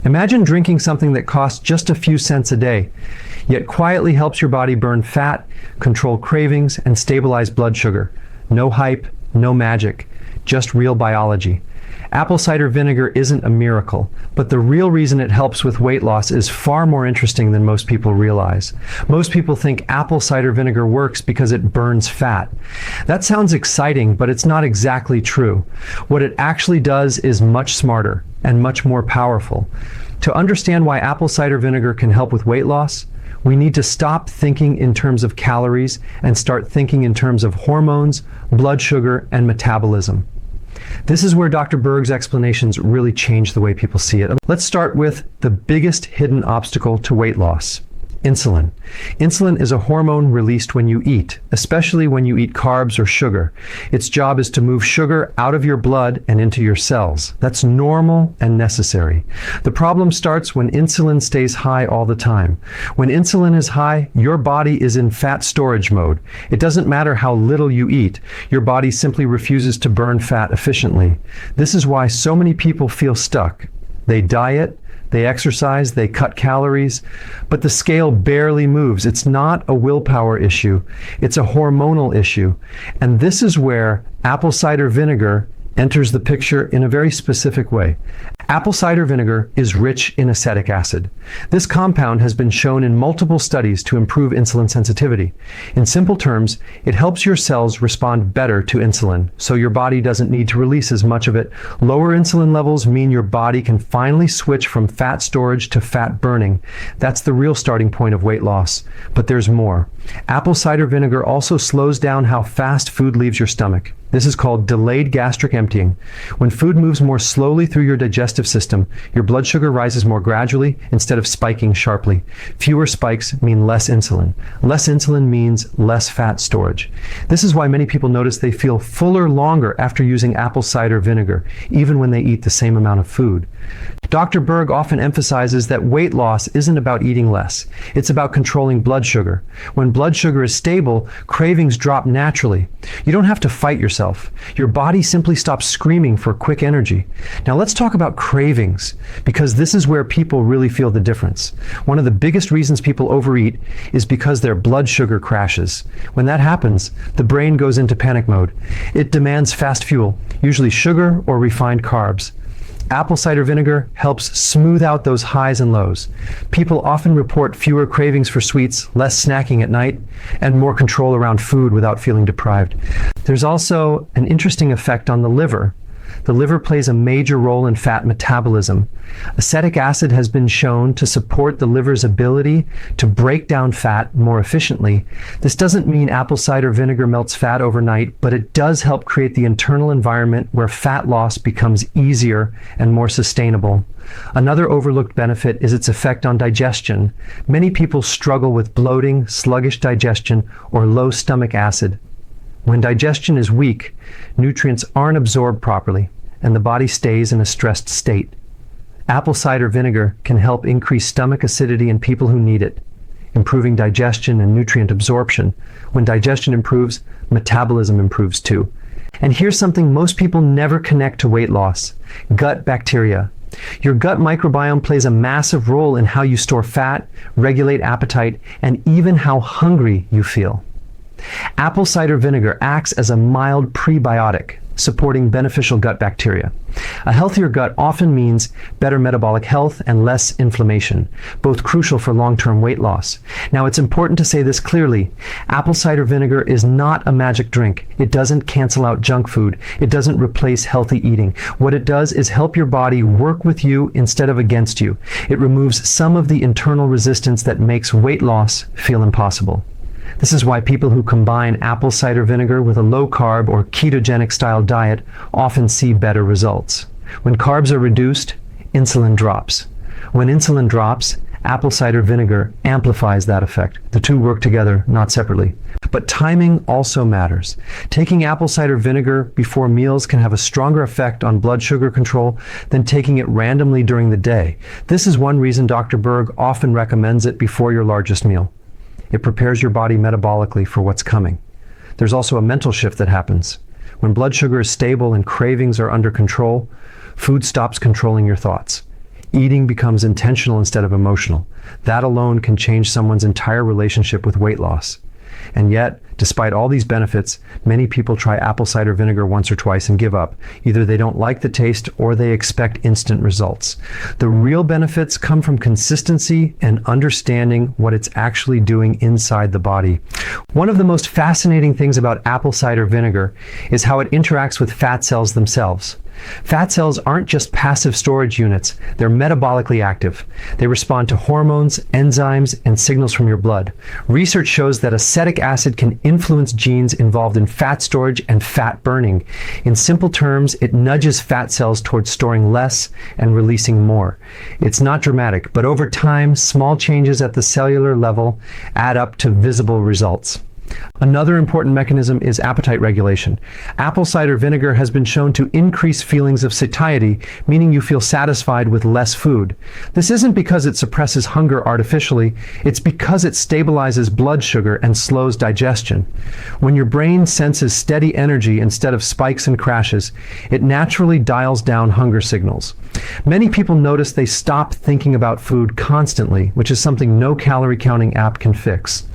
Imagine drinking something that costs just a few cents a day, yet quietly helps your body burn fat, control cravings, and stabilize blood sugar. No hype, no magic, just real biology. Apple cider vinegar isn't a miracle, but the real reason it helps with weight loss is far more interesting than most people realize. Most people think apple cider vinegar works because it burns fat. That sounds exciting, but it's not exactly true. What it actually does is much smarter and much more powerful. To understand why apple cider vinegar can help with weight loss, we need to stop thinking in terms of calories and start thinking in terms of hormones, blood sugar, and metabolism. This is where Dr. Berg's explanations really change the way people see it. Let's start with the biggest hidden obstacle to weight loss: insulin. Insulin is a hormone released when you eat, especially when you eat carbs or sugar. Its job is to move sugar out of your blood and into your cells. That's normal and necessary. The problem starts when insulin stays high all the time. When insulin is high, your body is in fat storage mode. It doesn't matter how little you eat. Your body simply refuses to burn fat efficiently. This is why so many people feel stuck. They diet, they exercise, they cut calories, but the scale barely moves. It's not a willpower issue. It's a hormonal issue. And this is where apple cider vinegar enters the picture in a very specific way. Apple cider vinegar is rich in acetic acid. This compound has been shown in multiple studies to improve insulin sensitivity. In simple terms, it helps your cells respond better to insulin, so your body doesn't need to release as much of it. Lower insulin levels mean your body can finally switch from fat storage to fat burning. That's the real starting point of weight loss. But there's more. Apple cider vinegar also slows down how fast food leaves your stomach. This is called delayed gastric emptying. When food moves more slowly through your digestive system, your blood sugar rises more gradually instead of spiking sharply. Fewer spikes mean less insulin. Less insulin means less fat storage. This is why many people notice they feel fuller longer after using apple cider vinegar, even when they eat the same amount of food. Dr. Berg often emphasizes that weight loss isn't about eating less. It's about controlling blood sugar. When blood sugar is stable, cravings drop naturally. You don't have to fight yourself. Your body simply stops screaming for quick energy. Now let's talk about cravings, because this is where people really feel the difference. One of the biggest reasons people overeat is because their blood sugar crashes. When that happens, the brain goes into panic mode. It demands fast fuel, usually sugar or refined carbs. Apple cider vinegar helps smooth out those highs and lows. People often report fewer cravings for sweets, less snacking at night, and more control around food without feeling deprived. There's also an interesting effect on the liver. The liver plays a major role in fat metabolism. Acetic acid has been shown to support the liver's ability to break down fat more efficiently. This doesn't mean apple cider vinegar melts fat overnight, but it does help create the internal environment where fat loss becomes easier and more sustainable. Another overlooked benefit is its effect on digestion. Many people struggle with bloating, sluggish digestion, or low stomach acid. When digestion is weak, nutrients aren't absorbed properly, and the body stays in a stressed state. Apple cider vinegar can help increase stomach acidity in people who need it, improving digestion and nutrient absorption. When digestion improves, metabolism improves too. And here's something most people never connect to weight loss: gut bacteria. Your gut microbiome plays a massive role in how you store fat, regulate appetite, and even how hungry you feel. Apple cider vinegar acts as a mild prebiotic, supporting beneficial gut bacteria. A healthier gut often means better metabolic health and less inflammation, both crucial for long-term weight loss. Now, it's important to say this clearly. Apple cider vinegar is not a magic drink. It doesn't cancel out junk food. It doesn't replace healthy eating. What it does is help your body work with you instead of against you. It removes some of the internal resistance that makes weight loss feel impossible. This is why people who combine apple cider vinegar with a low-carb or ketogenic-style diet often see better results. When carbs are reduced, insulin drops. When insulin drops, apple cider vinegar amplifies that effect. The two work together, not separately. But timing also matters. Taking apple cider vinegar before meals can have a stronger effect on blood sugar control than taking it randomly during the day. This is one reason Dr. Berg often recommends it before your largest meal. It prepares your body metabolically for what's coming. There's also a mental shift that happens. When blood sugar is stable and cravings are under control, food stops controlling your thoughts. Eating becomes intentional instead of emotional. That alone can change someone's entire relationship with weight loss. And yet, despite all these benefits, many people try apple cider vinegar once or twice and give up. Either they don't like the taste or they expect instant results. The real benefits come from consistency and understanding what it's actually doing inside the body. One of the most fascinating things about apple cider vinegar is how it interacts with fat cells themselves. Fat cells aren't just passive storage units, they're metabolically active. They respond to hormones, enzymes, and signals from your blood. Research shows that acetic acid can influence genes involved in fat storage and fat burning. In simple terms, it nudges fat cells towards storing less and releasing more. It's not dramatic, but over time, small changes at the cellular level add up to visible results. Another important mechanism is appetite regulation. Apple cider vinegar has been shown to increase feelings of satiety, meaning you feel satisfied with less food. This isn't because it suppresses hunger artificially, it's because it stabilizes blood sugar and slows digestion. When your brain senses steady energy instead of spikes and crashes, it naturally dials down hunger signals. Many people notice they stop thinking about food constantly, which is something no calorie counting app can fix.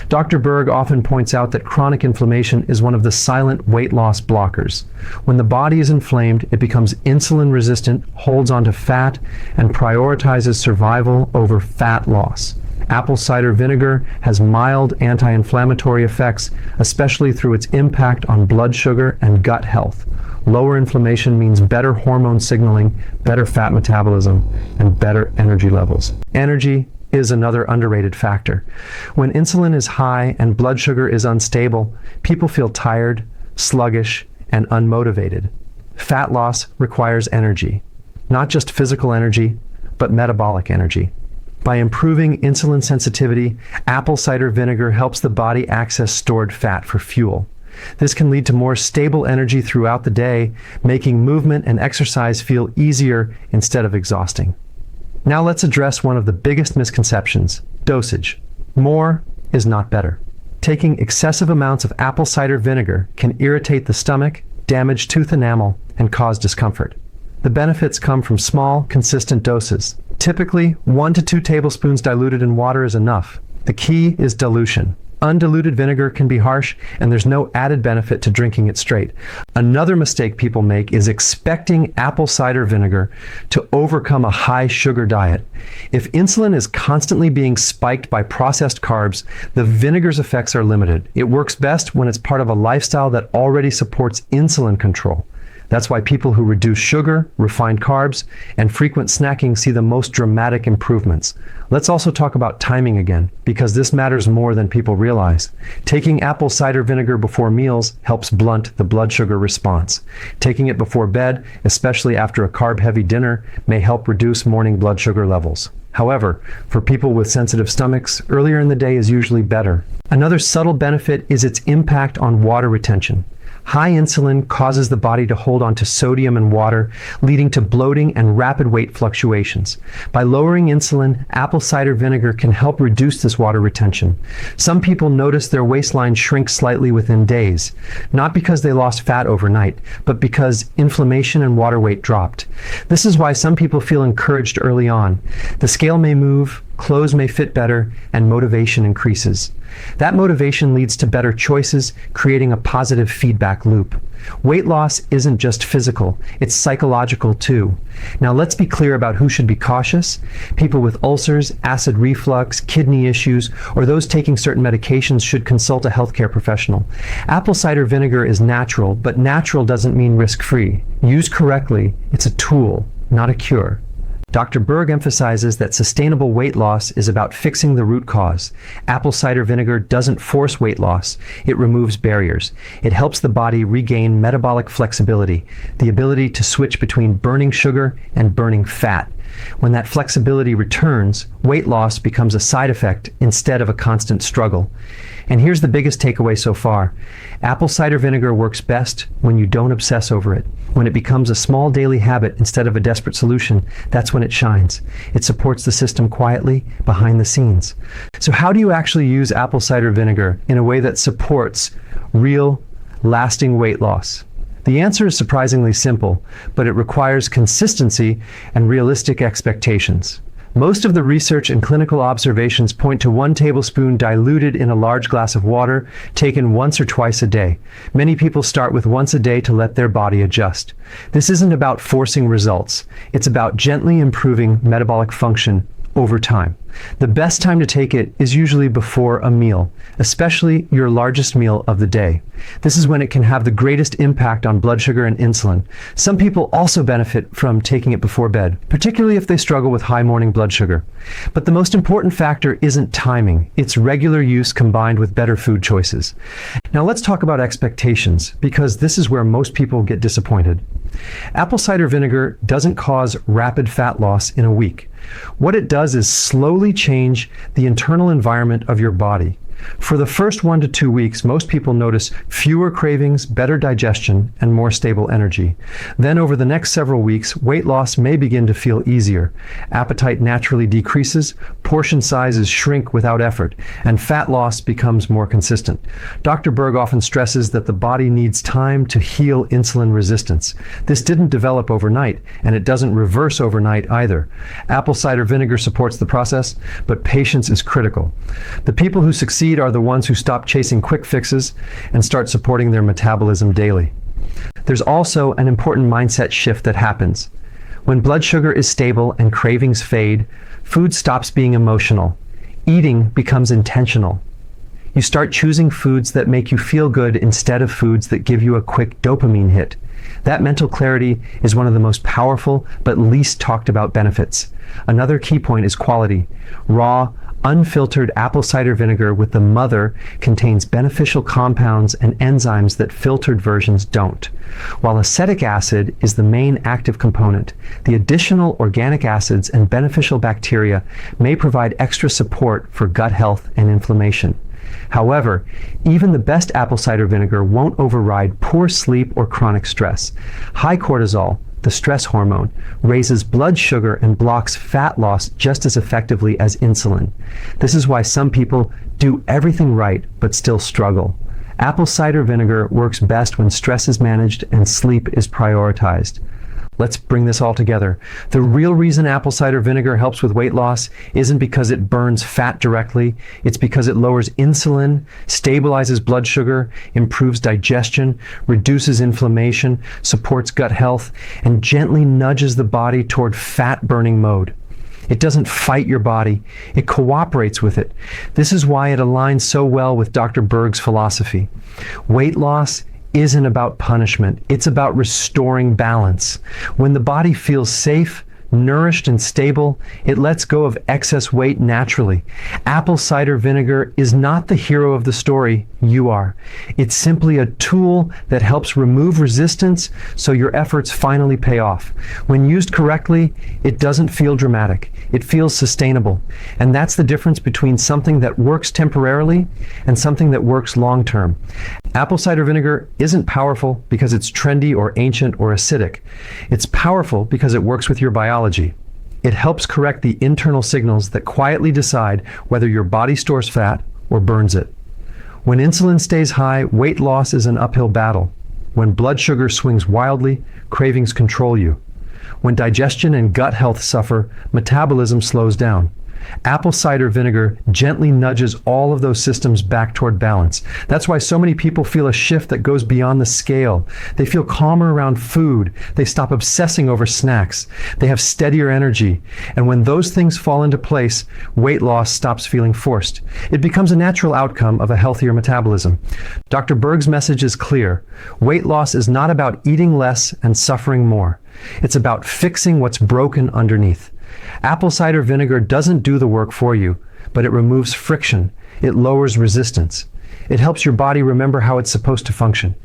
Dr. Berg often points out that chronic inflammation is one of the silent weight loss blockers. When the body is inflamed, it becomes insulin resistant, holds onto fat, and prioritizes survival over fat loss. Apple cider vinegar has mild anti-inflammatory effects, especially through its impact on blood sugar and gut health. Lower inflammation means better hormone signaling, better fat metabolism, and better energy levels. Energy is another underrated factor. When insulin is high and blood sugar is unstable, people feel tired, sluggish, and unmotivated. Fat loss requires energy, not just physical energy, but metabolic energy. By improving insulin sensitivity, apple cider vinegar helps the body access stored fat for fuel. This can lead to more stable energy throughout the day, making movement and exercise feel easier instead of exhausting. Now let's address one of the biggest misconceptions: dosage. More is not better. Taking excessive amounts of apple cider vinegar can irritate the stomach, damage tooth enamel, and cause discomfort. The benefits come from small, consistent doses. Typically, 1 to 2 tablespoons diluted in water is enough. The key is dilution. Undiluted vinegar can be harsh, and there's no added benefit to drinking it straight. Another mistake people make is expecting apple cider vinegar to overcome a high sugar diet. If insulin is constantly being spiked by processed carbs, the vinegar's effects are limited. It works best when it's part of a lifestyle that already supports insulin control. That's why people who reduce sugar, refined carbs, and frequent snacking see the most dramatic improvements. Let's also talk about timing again, because this matters more than people realize. Taking apple cider vinegar before meals helps blunt the blood sugar response. Taking it before bed, especially after a carb-heavy dinner, may help reduce morning blood sugar levels. However, for people with sensitive stomachs, earlier in the day is usually better. Another subtle benefit is its impact on water retention. High insulin causes the body to hold on to sodium and water, leading to bloating and rapid weight fluctuations. By lowering insulin, apple cider vinegar can help reduce this water retention. Some people notice their waistline shrink slightly within days, not because they lost fat overnight, but because inflammation and water weight dropped. This is why some people feel encouraged early on. The scale may move, clothes may fit better, and motivation increases. That motivation leads to better choices, creating a positive feedback loop. Weight loss isn't just physical, it's psychological too. Now let's be clear about who should be cautious. People with ulcers, acid reflux, kidney issues, or those taking certain medications should consult a healthcare professional. Apple cider vinegar is natural, but natural doesn't mean risk-free. Used correctly, it's a tool, not a cure. Dr. Berg emphasizes that sustainable weight loss is about fixing the root cause. Apple cider vinegar doesn't force weight loss. It removes barriers. It helps the body regain metabolic flexibility, the ability to switch between burning sugar and burning fat. When that flexibility returns, weight loss becomes a side effect instead of a constant struggle. And here's the biggest takeaway so far. Apple cider vinegar works best when you don't obsess over it. When it becomes a small daily habit instead of a desperate solution, that's when it shines. It supports the system quietly behind the scenes. So how do you actually use apple cider vinegar in a way that supports real, lasting weight loss? The answer is surprisingly simple, but it requires consistency and realistic expectations. Most of the research and clinical observations point to 1 tablespoon diluted in a large glass of water, taken once or twice a day. Many people start with once a day to let their body adjust. This isn't about forcing results. It's about gently improving metabolic function over time. The best time to take it is usually before a meal, especially your largest meal of the day. This is when it can have the greatest impact on blood sugar and insulin. Some people also benefit from taking it before bed, particularly if they struggle with high morning blood sugar. But the most important factor isn't timing, it's regular use combined with better food choices. Now let's talk about expectations, because this is where most people get disappointed. Apple cider vinegar doesn't cause rapid fat loss in a week. What it does is slowly change the internal environment of your body. For the first 1 to 2 weeks, most people notice fewer cravings, better digestion, and more stable energy. Then over the next several weeks, weight loss may begin to feel easier. Appetite naturally decreases, portion sizes shrink without effort, and fat loss becomes more consistent. Dr. Berg often stresses that the body needs time to heal insulin resistance. This didn't develop overnight, and it doesn't reverse overnight either. Apple cider vinegar supports the process, but patience is critical. The people who succeed are the ones who stop chasing quick fixes and start supporting their metabolism daily. There's also an important mindset shift that happens. When blood sugar is stable and cravings fade, food stops being emotional. Eating becomes intentional. You start choosing foods that make you feel good instead of foods that give you a quick dopamine hit. That mental clarity is one of the most powerful but least talked about benefits. Another key point is quality. Raw, unfiltered apple cider vinegar with the mother contains beneficial compounds and enzymes that filtered versions don't. While acetic acid is the main active component, the additional organic acids and beneficial bacteria may provide extra support for gut health and inflammation. However, even the best apple cider vinegar won't override poor sleep or chronic stress. High cortisol, the stress hormone, raises blood sugar and blocks fat loss just as effectively as insulin. This is why some people do everything right but still struggle. Apple cider vinegar works best when stress is managed and sleep is prioritized. Let's bring this all together. The real reason apple cider vinegar helps with weight loss isn't because it burns fat directly. It's because it lowers insulin, stabilizes blood sugar, improves digestion, reduces inflammation, supports gut health, and gently nudges the body toward fat-burning mode. It doesn't fight your body. It cooperates with it. This is why it aligns so well with Dr. Berg's philosophy. Weight loss isn't about punishment. It's about restoring balance. When the body feels safe, nourished, and stable, it lets go of excess weight naturally. Apple cider vinegar is not the hero of the story. You are. It's simply a tool that helps remove resistance so your efforts finally pay off. When used correctly, it doesn't feel dramatic. It feels sustainable. And that's the difference between something that works temporarily and something that works long term. Apple cider vinegar isn't powerful because it's trendy or ancient or acidic. It's powerful because it works with your biology. It helps correct the internal signals that quietly decide whether your body stores fat or burns it. When insulin stays high, weight loss is an uphill battle. When blood sugar swings wildly, cravings control you. When digestion and gut health suffer, metabolism slows down. Apple cider vinegar gently nudges all of those systems back toward balance. That's why so many people feel a shift that goes beyond the scale. They feel calmer around food. They stop obsessing over snacks. They have steadier energy. And when those things fall into place, weight loss stops feeling forced. It becomes a natural outcome of a healthier metabolism. Dr. Berg's message is clear. Weight loss is not about eating less and suffering more. It's about fixing what's broken underneath. Apple cider vinegar doesn't do the work for you, but it removes friction. It lowers resistance. It helps your body remember how it's supposed to function.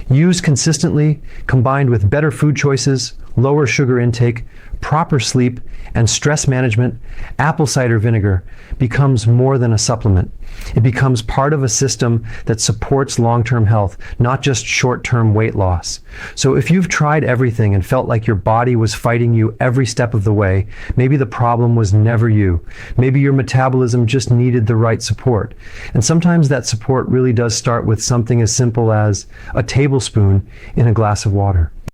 Used consistently, combined with better food choices, lower sugar intake, proper sleep, and stress management, apple cider vinegar becomes more than a supplement. It becomes part of a system that supports long-term health, not just short-term weight loss. So if you've tried everything and felt like your body was fighting you every step of the way, maybe the problem was never you. Maybe your metabolism just needed the right support. And sometimes that support really does start with something as simple as a tablespoon in a glass of water.